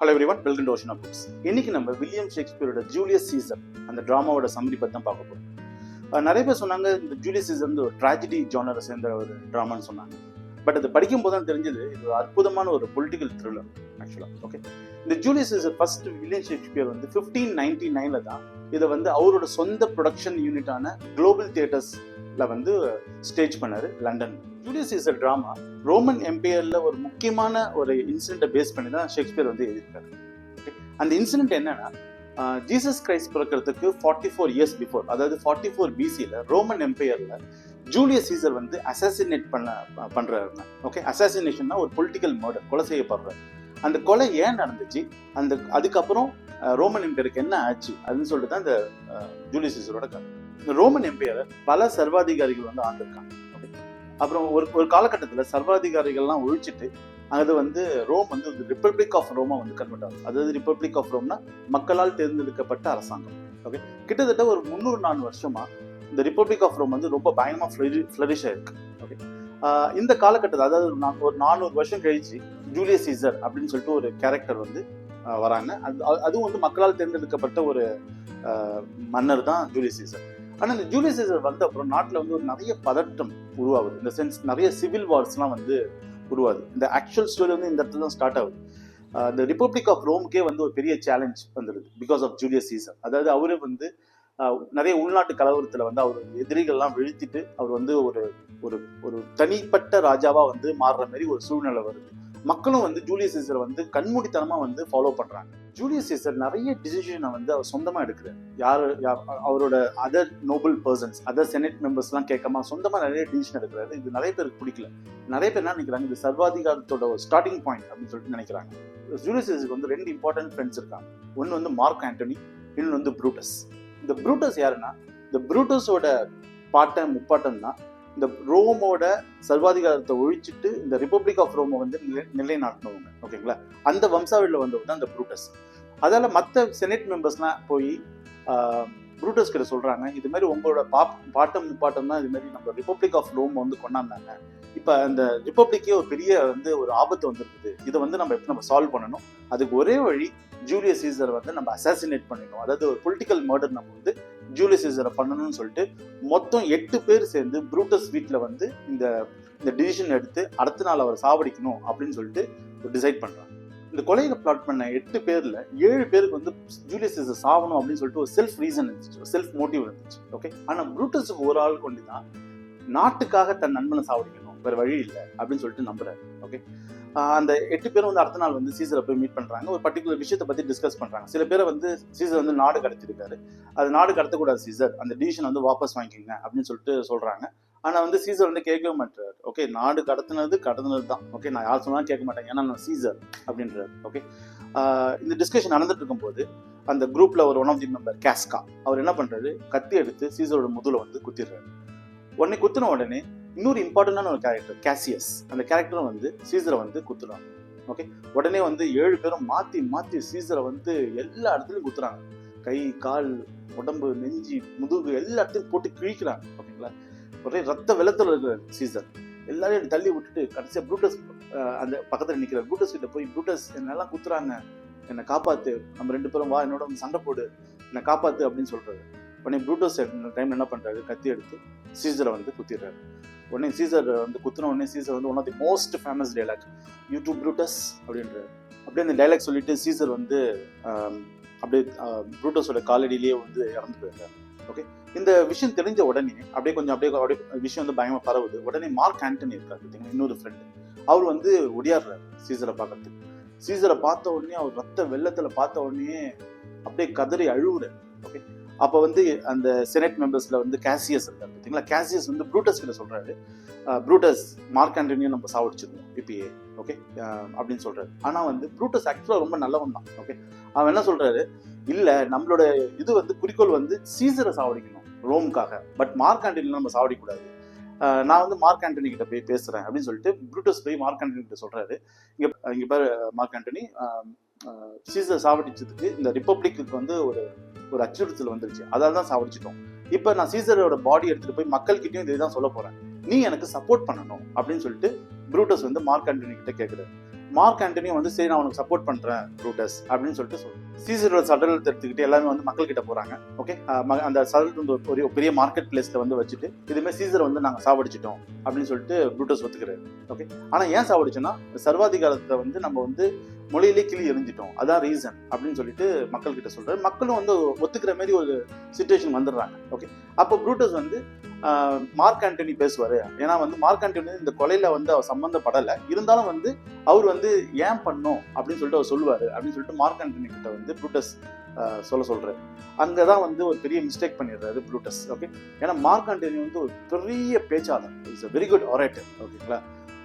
Hello everyone, welcome to ocean of books. இன்னைக்கு நம்ம William ஷேக்ஸ்பியரோட Julius Caesar அந்த டிராமாவோட summary பற்றி தான் பார்க்க போகிறோம். நிறைய பேர் சொன்னாங்க இந்த ஜூலியஸ் சீசர் வந்து ஒரு ட்ராஜடி ஜானரை சேர்ந்த ஒரு ட்ராமான்னு சொன்னாங்க. பட் அது படிக்கும் போது தான் தெரிஞ்சது இது ஒரு அற்புதமான ஒரு பொலிட்டிக்கல் த்ரில்லர் ஆக்சுவலாக. ஓகே, இந்த Julius Caesar first William Shakespeare வந்து 1599 தான் இதை வந்து அவரோட சொந்த ப்ரொடக்ஷன் யூனிட்டான குளோபல் தியேட்டர்ஸ்ல வந்து ஸ்டேஜ் பண்ணாரு London. Julius Caesar drama Roman எம்பையர்ல ஒரு முக்கியமான ஒரு இன்சிடென்ட்டை பேஸ் பண்ணி தான் ஷேக்ஸ்பியர் வந்து எழுதியிருக்காரு. அந்த இன்சிடென்ட் என்னன்னா, ஜீசஸ் கிரைஸ்ட் பிறக்கிறதுக்கு 44 இயர்ஸ் பிஃபோர், அதாவது 44 BCல ரோமன் எம்பையர்ல ஜூலியஸ் சீசர் வந்து அசாசினேட் பண்றாரு. ஓகே, அசாசினேஷன்னா ஒரு பொலிட்டிக்கல் மர்டர், கொலை செய்யப்படுறாரு. அந்த கொலை ஏன் நடந்துச்சு, அதுக்கப்புறம் ரோமன் எம்பையருக்கு என்ன ஆச்சு அப்படின்னு சொல்லிட்டு தான் இந்த ஜூலியஸ் சீசரோட கதை. இந்த ரோமன் எம்பையரை பல சர்வாதிகாரிகள் வந்து ஆண்டிருக்காங்க. அப்புறம் ஒரு காலகட்டத்தில் சர்வாதிகாரிகள்லாம் ஒழிச்சிட்டு அது வந்து ரோம் வந்து ரிப்பப்ளிக் ஆஃப் ரோமா வந்து கன்வெர்ட் ஆகும். அதாவது ரிப்பப்ளிக் ஆஃப் ரோம்னா மக்களால் தேர்ந்தெடுக்கப்பட்ட அரசாங்கம். ஓகே, கிட்டத்தட்ட ஒரு 300-400 வருஷமா இந்த ரிப்பப்ளிக் ஆஃப் ரோம் வந்து ரொம்ப பயங்கரமா ஃப்ளரிஷ் ஆயிருக்கு. ஓகே, இந்த காலகட்டத்தில் அதாவது ஒரு 400 வருஷம் கழிச்சு ஜூலியஸ் சீசர் அப்படின்னு சொல்லிட்டு ஒரு கேரக்டர் வந்து வராங்க. அதுவும் வந்து மக்களால் தேர்ந்தெடுக்கப்பட்ட ஒரு மன்னர் தான் ஜூலியஸ் சீசர். ஆனால் இந்த ஜூலியஸ் சீசர் வந்த அப்புறம் நாட்டில் வந்து ஒரு நிறைய பதட்டம் உருவாகுது. இந்த சென்ஸ் நிறைய சிவில் வார்ஸ்லாம் வந்து உருவாகுது. இந்த ஆக்சுவல் ஸ்டோரி வந்து இந்த இடத்துல தான் ஸ்டார்ட் ஆகுது. இந்த ரிப்பப்ளிக் ஆஃப் ரோமுக்கே வந்து ஒரு பெரிய சேலஞ்ச் வந்துடுது பிகாஸ் ஆஃப் ஜூலியஸ் சீசர். அதாவது அவரு வந்து நிறைய உள்நாட்டு கலவரத்தில் வந்து அவர் எதிரிகள்லாம் வீழ்த்திட்டு அவர் வந்து ஒரு தனிப்பட்ட ராஜாவா வந்து மாறுற மாதிரி ஒரு சூழ்நிலை வருது. மக்களும் வந்து ஜூலியஸ் சீசரை வந்து கண்மூடித்தனமா வந்து ஃபாலோ பண்றாங்க. ஜூலியஸ் சீசர் நிறைய டிசிஷனை வந்து அவர் சொந்தமா எடுக்கிறார். அவரோட other Nobel persons, other senate members எல்லாம் கேட்காம சொந்தமா நிறைய டிசிஷன் எடுக்கிறாரு. இது நிறைய பேருக்கு பிடிக்கல. நிறைய பேர் என்ன நினைக்கிறாங்க, இது சர்வாதிகாரத்தோட ஒரு ஸ்டார்டிங் பாயிண்ட் அப்படின்னு சொல்லிட்டு நினைக்கிறாங்க. ஜூலியஸ் சீசருக்கு வந்து 2 இம்பார்ட்டன்ட் ஃப்ரெண்ட்ஸ் இருக்காங்க. ஒன்னு வந்து மார்க் ஆண்டனி, இன்னொன்று வந்து ப்ரூட்டஸ். இந்த ப்ரூட்டஸ் யாருன்னா, இந்த ப்ரூட்டஸோட முப்பாட்டம் தான் இந்த ரோமோட சர்வாதிகாரத்தை ஒழிச்சிட்டு இந்த ரிப்பப்ளிக் ஆஃப் ரோமை வந்து நிலைநாட்டினவங்க. ஓகேங்களா, அந்த வம்சாவளியில் வந்தவர் தான் இந்த ப்ரூட்டஸ். அதால மற்ற செனட் மெம்பர்ஸ்லாம் போய் ப்ரூட்டஸ் கிட்ட சொல்றாங்க, இது மாதிரி உங்களோட முப்பாட்டம் தான் இது மாதிரி நம்ம ரிப்பப்ளிக் ஆஃப் ரோம் வந்து கொண்டாந்தாங்க. இப்ப அந்த ரிப்பப்ளிக்கே ஒரு பெரிய வந்து ஒரு ஆபத்து வந்துருக்குது. இதை வந்து நம்ம சால்வ் பண்ணணும். அதுக்கு ஒரே வழி ஜூலியஸ் சீசரை வந்து நம்ம அசாசினேட் பண்ணிடணும். அதாவது ஒரு பொலிட்டிக்கல் மர்டர் நம்ம வந்து ஜூலியஸ் சீசரை பண்ணணும்னு சொல்லிட்டு மொத்தம் 8 பேர் சேர்ந்து ப்ரூட்டஸ் வீட்டில் வந்து இந்த டிசிஷன் எடுத்து அடுத்த நாள் அவரை சாவடிக்கணும் அப்படின்னு சொல்லிட்டு டிசைட் பண்றாங்க. இந்த கொலையை பிளாட் பண்ண 8 பேர்ல 7 பேருக்கு வந்து ஜூலியஸ் சீசர் சாவணும் அப்படின்னு சொல்லிட்டு ஒரு செல்ஃப் ரீசன் இருந்துச்சு, செல்ஃப் மோட்டிவ் இருந்துச்சு. ஓகே, ஆனா ப்ரூட்டஸுக்கு ஒரு ஆள் கொண்டுதான் நாட்டுக்காக தன் நண்பனை சாவடிக்கணும், வேற வழி இல்லை அப்படின்னு சொல்லிட்டு நம்புறாரு. ஓகே, அந்த 8 பேரும் வந்து அடுத்த நாள் வந்து சீசரை போய் மீட் பண்றாங்க. ஒரு பர்டிகுலர் விஷயத்தை பத்தி டிஸ்கஸ் பண்றாங்க. சில பேரை வந்து சீசர் வந்து நாடு கடத்திருக்காரு, அது நாடு கடத்தக்கூடாது சீசர், அந்த டிசிஷன் வந்து வாபஸ் வாங்கிக்கோங்க அப்படின்னு சொல்லிட்டு சொல்றாங்க. ஆனா வந்து சீசர் வந்து கேட்கவே மாட்டாரு. ஓகே, நாடு கடத்தினது தான். ஓகே, நான் யார் சொன்னாலும் கேட்க மாட்டேன், ஏன்னா நான் சீசர் அப்படின்றாரு. ஓகே, இந்த டிஸ்கஷன் நடந்துட்டு இருக்கும் போது அந்த குரூப்ல ஒரு ஒன் ஆஃப் தி மெம்பர் கேஸ்கா, அவர் என்ன பண்றாரு, கத்தி எடுத்து சீசரோட முதுகுல வந்து குத்திடுறாரு. குத்தின உடனே இன்னொரு இம்பார்ட்டன்டான ஒரு கேரக்டர் கேசியஸ், அந்த கேரக்டரும் வந்து சீசரை வந்து குத்துறாங்க. ஓகே, உடனே வந்து 7 பேரும் மாத்தி சீசரை வந்து எல்லா இடத்துலயும் குத்துறாங்க. கை, கால், உடம்பு, நெஞ்சி, முதுகு எல்லா இடத்துலையும் போட்டு கிழிக்கிறாங்க. ஓகேங்களா, ஒரே ரத்த வெள்ளத்துல இருக்கிற சீசர் எல்லாரையும் தள்ளி விட்டுட்டு கடைசியா ப்ரூட்டஸ் அந்த பக்கத்துல நிக்கிற ப்ரூட்டஸ் கிட்ட போய், ப்ரூட்டஸ் என்னெல்லாம் குத்துறாங்க, என்னை காப்பாத்து, நம்ம 2 பேரும் வா, என்னோட வந்து சண்டை போடு, என்னை காப்பாத்து அப்படின்னு சொல்றாரு. உடனே ப்ரூட்டஸ் டைம்ல என்ன பண்றாரு, கத்தி எடுத்து சீசரை வந்து குத்திடுறாரு. உடனே சீசர் வந்து குத்தின உடனே சீசர் வந்து one of the most famous dialogue, you too Brutus அப்படின்றாரு. அப்படியே அந்த டைலாக் சொல்லிட்டு சீசர் வந்து அப்படியே ப்ரூட்டஸோட காலடியிலேயே வந்து இறந்து போயிருக்காரு. ஓகே, இந்த விஷயம் தெரிஞ்ச உடனே அப்படியே விஷயம் வந்து பயமா பரவுது. உடனே மார்க் ஆண்டனி இருக்காரு பார்த்தீங்கன்னா, இன்னொரு ஃப்ரெண்டு, அவர் வந்து ஒடியாடுறாரு சீசரை பார்க்கறதுக்கு. சீசரை பார்த்த உடனே, அவர் ரத்த வெள்ளத்துல பார்த்த உடனே அப்படியே கதறி அழுவுறாரு. ஓகே, அப்போ வந்து அந்த செனட் மெம்பர்ஸ்ல வந்து கேசியஸ் இருக்காரு பார்த்தீங்களா, கேசியஸ் வந்து ப்ரூட்டஸ் கிட்ட சொல்றாரு, ப்ரூட்டஸ் மார்க் ஆண்டனியும் நம்ம சாவடிச்சிருவோம் இப்பயே. ஓகே அப்படின்னு சொல்றாரு. ஆனா வந்து ப்ரூட்டஸ் ஆக்சுவலா ரொம்ப நல்லவன் தான். ஓகே, அவன் என்ன சொல்றாரு, இல்ல நம்மளோட இது வந்து குறிக்கோள் வந்து சீசரை சாவடிக்கணும் ரோமுக்காக, பட் மார்க் ஆண்டனி நம்ம சாவடிக்கூடாது, நான் வந்து மார்க் ஆண்டனி கிட்ட போய் பேசுறேன் அப்படின்னு சொல்லிட்டு ப்ரூட்டஸ் போய் மார்க் ஆண்டனி கிட்ட சொல்றாரு. இங்க பாரு மார்க் ஆண்டனி, சீசர் சாவடிச்சதுக்கு இந்த ரிப்பப்ளிக்கு வந்து ஒரு அச்சுறுத்தல் வந்துருச்சு, அதால தான் சாவடிச்சிட்டோம். இப்ப நான் சீசரோட பாடி எடுத்துட்டு போய் மக்கள்கிட்டயும் இதுதான் சொல்ல போறேன், நீ எனக்கு சப்போர்ட் பண்ணணும் அப்படின்னு சொல்லிட்டு ப்ரூட்டஸ் வந்து மார்க் ஆண்டனி கிட்ட கேட்கிறாரு. மார்க் ஆண்டனியும் வந்து சரி நான் உனக்கு சப்போர்ட் பண்றேன் ப்ரூட்டஸ் அப்படின்னு சொல்லிட்டு சொல்றேன். சீசரோட சடலத்தை எடுத்துக்கிட்டு எல்லாமே வந்து மக்கள் கிட்ட போறாங்க. ஓகே, அந்த சடலத்தை வந்து ஒரு பெரிய மார்க்கெட் பிளேஸ்ல வந்து வச்சுட்டு இதுமாதிரி சீசரை வந்து நாங்கள் சாவடிச்சிட்டோம் அப்படின்னு சொல்லிட்டு ப்ரூட்டஸ் ஒத்துக்கிறாரு. ஓகே, ஆனா ஏன் சாவடிச்சோன்னா சர்வாதிகாரத்தை வந்து நம்ம வந்து மொழியிலே கிளி எரிஞ்சிட்டோம், அதான் ரீசன் அப்படின்னு சொல்லிட்டு மக்கள் கிட்ட சொல்றாரு. மக்களும் வந்து ஒத்துக்கிற மாதிரி ஒரு சிச்சுவேஷன் வந்துடுறாங்க. ஓகே, அப்போ ப்ரூட்டஸ் வந்து மார்க் ஆண்டனி பேசுவாரு. ஏன்னா வந்து மார்க் ஆண்டனி இந்த கொலையில வந்து அவர் சம்பந்தப்படலை, இருந்தாலும் வந்து அவர் வந்து ஏன் பண்ணும் அப்படின்னு சொல்லிட்டு அவர் சொல்லுவாரு அப்படின்னு சொல்லிட்டு மார்க் ஆண்டனி கிட்ட வந்து ப்ரூட்டஸ் சொல்றாரு. அங்கதான் வந்து ஒரு பெரிய மிஸ்டேக் பண்ணிடுறாரு ப்ரூட்டஸ். ஓகே, ஏன்னா மார்க் ஆண்டனி வந்து ஒரு பெரிய பேச்சாளர், is a very good orator. ஓகேங்களா,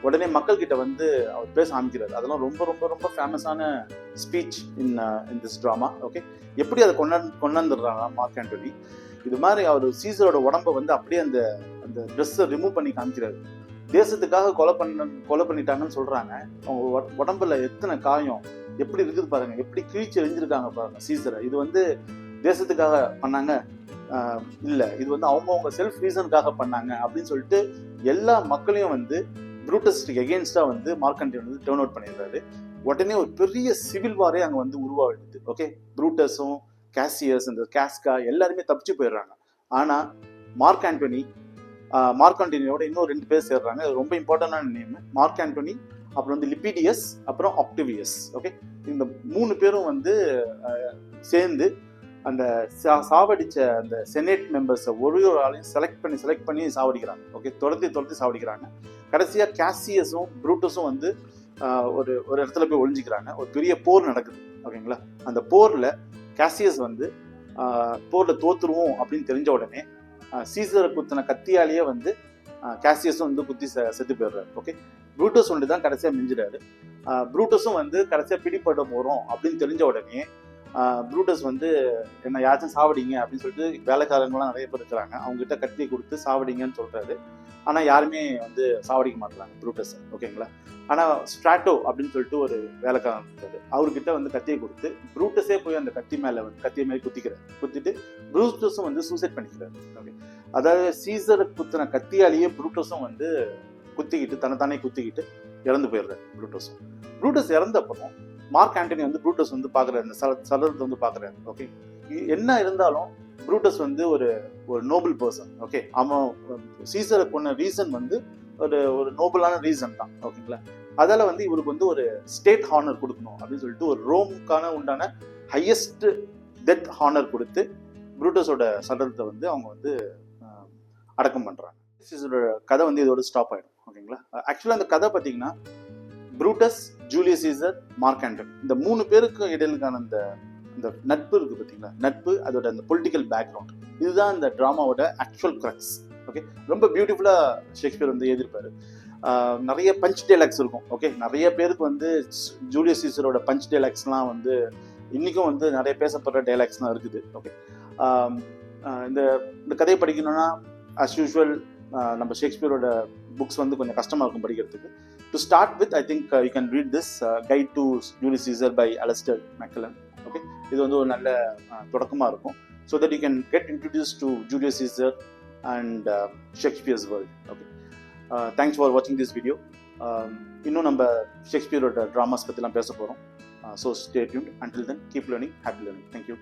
உடனே மக்கள் கிட்ட வந்து அவர் பேச ஆரம்பிக்கிறாரு. அதெல்லாம் ரொம்ப ரொம்ப ரொம்ப ஃபேமஸான speech in this drama. Okay, எப்படி அதை கொண்டாந்துடுறாங்க மார்க் ஆண்டனி, இது மாதிரி அவர் சீசரோட உடம்ப வந்து அப்படியே அந்த ட்ரெஸ்ஸை ரிமூவ் பண்ணி காமிக்கிறாரு. தேசத்துக்காக கொலை பண்ணிட்டாங்கன்னு சொல்றாங்க. அவங்க உடம்புல எத்தனை காயம் எப்படி இருக்குது பாருங்க, எப்படி கிழிச்சு எரிஞ்சிருக்காங்க பாருங்க சீசரை. இது வந்து தேசத்துக்காக பண்ணாங்க இல்ல, இது வந்து அவங்க செல்ஃப் ரீசனுக்காக பண்ணாங்க அப்படின்னு சொல்லிட்டு எல்லா மக்களையும் வந்து ப்ரூட்டஸ்க்கு எகெயின்ஸ்டா வந்து மார்க் ஆண்டனி வந்து டர்ன் அவுட் பண்ணிடுறாரு. உடனே ஒரு பெரிய சிவில் வாரே அங்க வந்து உருவாகிடுது. ஓகே, ப்ரூட்டஸும் கேசியஸ் இந்த கேஸ்கா எல்லாருமே தப்பிச்சு போயிடுறாங்க. ஆனா மார்க் ஆண்டனியோட இன்னும் 2 பேர் சேர்றாங்க. அது ரொம்ப இம்பார்ட்டன்டான நேம். மார்க் ஆண்டனி, அப்புறம் வந்து லிபிடியஸ், அப்புறம் ஆக்டிவியஸ். ஓகே, இந்த 3 பேரும் வந்து சேர்ந்து அந்த சாவடிச்ச அந்த செனேட் மெம்பர்ஸை ஒரு ஆளையும் செலக்ட் பண்ணி சாவடிக்கிறாங்க. ஓகே, துரத்தி சாவடிக்கிறாங்க. கடைசியா கேசியஸும் ப்ரூட்டஸும் வந்து ஒரு இடத்துல போய் ஒளிஞ்சிக்கிறாங்க. ஒரு பெரிய போர் நடக்குது. ஓகேங்களா, அந்த போர்ல கேசியஸ் வந்து போர்ல தோத்துருவோம் அப்படின்னு தெரிஞ்ச உடனே சீசரை குத்தின கத்தியாலேயே வந்து கேசியஸும் வந்து குத்தி செத்து போயிடுறாரு. ஓகே, ப்ரூட்டஸ் ஒன்று தான் கடைசியா மிஞ்சிடாரு. ப்ரூட்டஸும் வந்து கடைசியா பிடிப்பட போறோம் அப்படின்னு தெரிஞ்ச உடனே ப்ரூட்டஸ் வந்து என்ன யாச்சும் சாவடிங்க அப்படின்னு சொல்லிட்டு வேலைக்காரங்களாம் நிறைய பேர் இருக்கிறாங்க, அவங்க கிட்ட கத்தியை கொடுத்து சாவடிங்கன்னு சொல்றாரு. ஆனா யாருமே வந்து சாவடிக்க மாட்டாங்க ப்ரூட்டஸ். ஓகேங்களா, ஆனா ஸ்ட்ராட்டோ அப்படின்னு சொல்லிட்டு ஒரு வேலைக்காரன் இருக்காரு, அவர்கிட்ட வந்து கத்தியை கொடுத்து ப்ரூட்டஸே போய் அந்த கத்தியை மேலே குத்திட்டு ப்ரூட்டஸும் வந்து சூசைட் பண்ணிக்கிறாரு. ஓகே, அதாவது சீசரை குத்தின கத்தியாலேயே ப்ரூட்டஸும் வந்து தன்னைத்தானே குத்திக்கிட்டு இறந்து போயிடுறாரு ப்ரூட்டஸ் இறந்தப்பறம் மார்க் ஆண்டனி வந்து ப்ரூட்டஸ் வந்து பாக்குறாரு, இந்த சடலத்தை வந்து பாக்குறாரு. ஓகே, என்ன இருந்தாலும் ப்ரூட்டஸ் வந்து ஒரு நோபல் பர்சன். ஓகே, அவன் சீசரை கொன்ன ரீசன் வந்து ஒரு நோபலான ரீசன் தான். ஓகேங்களா, அதால வந்து இவருக்கு வந்து ஒரு ஸ்டேட் ஹானர் கொடுக்கணும் அப்படின்னு சொல்லிட்டு ஒரு ரோமுக்கான உண்டான ஹையஸ்ட் டெத் ஹானர் கொடுத்து ப்ரூட்டஸோட சடலத்தை வந்து அவங்க வந்து அடக்கம் பண்றாங்க. சீசரோட கதை வந்து இதோட ஸ்டாப் ஆயிடும். ஓகேங்களா, ஆக்சுவலா அந்த கதை பார்த்தீங்கன்னா Brutus, Julius Caesar, Mark Antony இந்த 3 பேருக்கு இடையிலுக்கான அந்த நட்பு இருக்கு பார்த்தீங்களா, நட்பு, அதோட அந்த பொலிட்டிக்கல் பேக்ரவுண்ட், இதுதான் இந்த டிராமாவோட ஆக்சுவல் கிரக்ஸ். ஓகே, ரொம்ப பியூட்டிஃபுல்லா ஷேக்ஸ்பியர் வந்து எழுதியிருப்பாரு. நிறைய பஞ்ச் டைலாக்ஸ் இருக்கும். ஓகே, நிறைய பேருக்கு வந்து ஜூலியஸ் சீசரோட பஞ்ச் டைலாக்ஸ்லாம் வந்து இன்னைக்கும் வந்து நிறைய பேசப்படுற டைலாக்ஸ்லாம் இருக்குது. ஓகே, இந்த கதையை படிக்கணும்னா அஸ் யூஷுவல் நம்ம ஷேக்ஸ்பியரோட புக்ஸ் வந்து கொஞ்சம் கஷ்டமா இருக்கும் படிக்கிறதுக்கு. To start with, I think you can read this Guide to Julius Caesar by Alistair MacLellan. Okay, இது வந்து ஒரு நல்ல தொடக்கமா இருக்கும், so that you can get introduced to Julius Caesar and Shakespeare's world. Okay, thanks for watching this video. இன்னும் நம்ம ஷேக்ஸ்பியரோட dramas பற்றிலாம் பேச போகிறோம். So stay tuned. Until then, keep learning. Happy learning. Thank you.